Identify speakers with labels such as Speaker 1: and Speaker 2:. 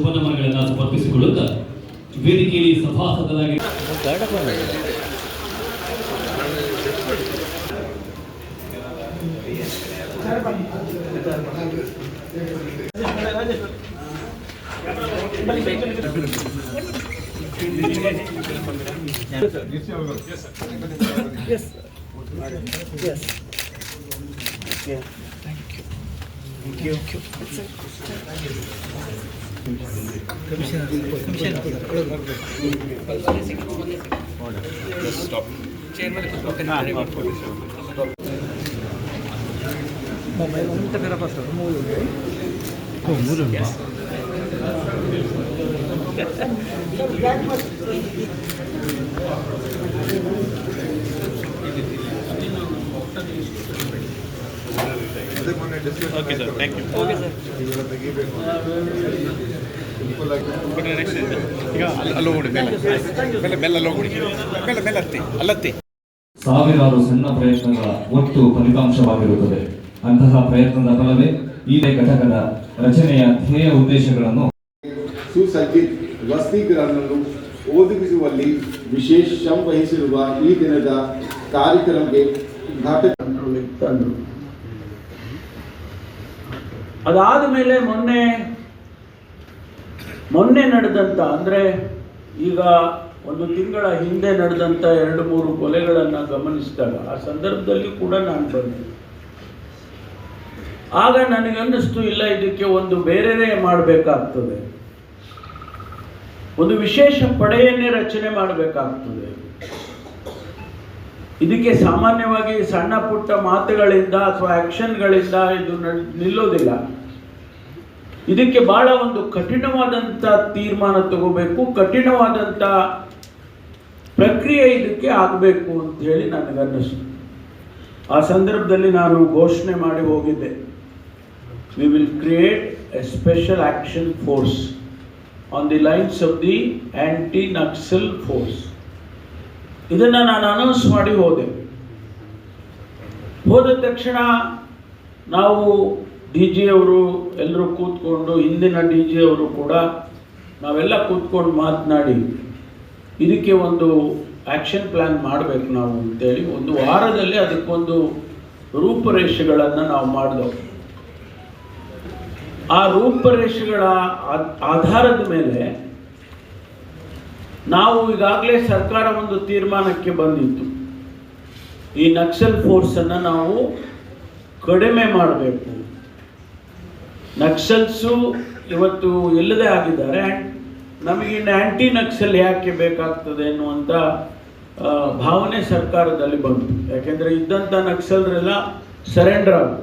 Speaker 1: ಶುಭನಮನಗಳನ್ನು ಸಮರ್ಪಿಸಿಕೊಳ್ಳುತ್ತಾ ವೇದಿಕೆಯಲ್ಲಿ ಸಭಾಸದರಾಗಿ
Speaker 2: Yes. Yes. Yeah. Thank you. Thank you.
Speaker 3: Just stop.
Speaker 2: Chairman,
Speaker 3: Okay, sir. Thank you.
Speaker 2: Okay, sir.
Speaker 1: ಸಾವಿರಾರು ಸಣ್ಣ ಪ್ರಯತ್ನಗಳ ಒಟ್ಟು ಫಲಿತಾಂಶವಾಗಿರುತ್ತದೆ. ಅಂತಹ ಪ್ರಯತ್ನದ ಫಲವೇ ಈ ಘಟಕದ ರಚನೆಯ ಧ್ಯೇಯ ಉದ್ದೇಶಗಳನ್ನು
Speaker 4: ಸುಸಜ್ಜಿತ ವಸತಿಗೃಹಗಳನ್ನು ಒದಗಿಸುವಲ್ಲಿ ವಿಶೇಷ ಶ್ರಮ ವಹಿಸಿರುವ ಈ ದಿನದ ಕಾರ್ಯಕ್ರಮಕ್ಕೆ ಉದ್ಘಾಟನೆ ತಂದರು.
Speaker 5: ಅದಾದ ಮೇಲೆ ಮೊನ್ನೆ ನಡೆದಂಥ ಅಂದರೆ ಈಗ ಒಂದು ತಿಂಗಳ ಹಿಂದೆ ನಡೆದಂಥ 2-3 ಕೊಲೆಗಳನ್ನು ಗಮನಿಸಿದಾಗ ಆ ಸಂದರ್ಭದಲ್ಲಿ ಕೂಡ ನಾನು ಬಂದೆ. ಆಗ ನನಗನ್ನಿಸ್ತು, ಇಲ್ಲ ಇದಕ್ಕೆ ಒಂದು ಬೇರೆಯೇ ಮಾಡಬೇಕಾಗ್ತದೆ, ಒಂದು ವಿಶೇಷ ಪಡೆಯನ್ನೇ ರಚನೆ ಮಾಡಬೇಕಾಗ್ತದೆ. ಇದಕ್ಕೆ ಸಾಮಾನ್ಯವಾಗಿ ಸಣ್ಣ ಪುಟ್ಟ ಮಾತುಗಳಿಂದ ಅಥವಾ ಆ್ಯಕ್ಷನ್ಗಳಿಂದ ಇದು ನಿಲ್ಲೋದಿಲ್ಲ. ಇದಕ್ಕೆ ಬಹಳ ಒಂದು ಕಠಿಣವಾದಂಥ ತೀರ್ಮಾನ ತಗೋಬೇಕು, ಕಠಿಣವಾದಂಥ ಪ್ರಕ್ರಿಯೆ ಇದಕ್ಕೆ ಆಗಬೇಕು ಅಂತ ಹೇಳಿ ನನಗನ್ನಿಸ್ತು. ಆ ಸಂದರ್ಭದಲ್ಲಿ ನಾನು ಘೋಷಣೆ ಮಾಡಿ ಹೋಗಿದ್ದೆ, we will create A special action force on the lines of the anti Naxal force. ಇದನ್ನು ನಾನು ಅನೌನ್ಸ್ ಮಾಡಿ ಹೋದ ತಕ್ಷಣ ನಾವು ಡಿ ಜಿ ಅವರು ಎಲ್ಲರೂ ಕೂತ್ಕೊಂಡು, ಹಿಂದಿನ ಡಿ ಜಿ ಅವರು ಕೂಡ ನಾವೆಲ್ಲ ಕೂತ್ಕೊಂಡು ಮಾತನಾಡಿ ಇದಕ್ಕೆ ಒಂದು ಆ್ಯಕ್ಷನ್ ಪ್ಲ್ಯಾನ್ ಮಾಡಬೇಕು ನಾವು ಅಂತೇಳಿ ಒಂದು ವಾರದಲ್ಲಿ ಅದಕ್ಕೊಂದು ರೂಪರೇಷೆಗಳನ್ನು ನಾವು ಮಾಡಿದೆವು. ಆ ರೂಪರೇಷೆಗಳ ಆಧಾರದ ಮೇಲೆ ನಾವು ಈಗಾಗಲೇ ಸರ್ಕಾರ ಒಂದು ತೀರ್ಮಾನಕ್ಕೆ ಬಂದಿತ್ತು, ಈ ನಕ್ಸಲ್ ಫೋರ್ಸನ್ನು ನಾವು ಕಡಿಮೆ ಮಾಡಬೇಕು. ನಕ್ಸಲ್ಸು ಇವತ್ತು ಇಲ್ಲದೆ ಆಗಿದ್ದಾರೆ. ಆ್ಯಂಡ್ ನಮಗಿನ್ನು ಆ್ಯಂಟಿ ನಕ್ಸಲ್ ಯಾಕೆ ಬೇಕಾಗ್ತದೆ ಅನ್ನುವಂಥ ಭಾವನೆ ಸರ್ಕಾರದಲ್ಲಿ ಬಂತು. ಯಾಕೆಂದರೆ ಇದ್ದಂಥ ನಕ್ಸಲರೆಲ್ಲ ಸರೆಂಡರ್ ಆಗುತ್ತೆ.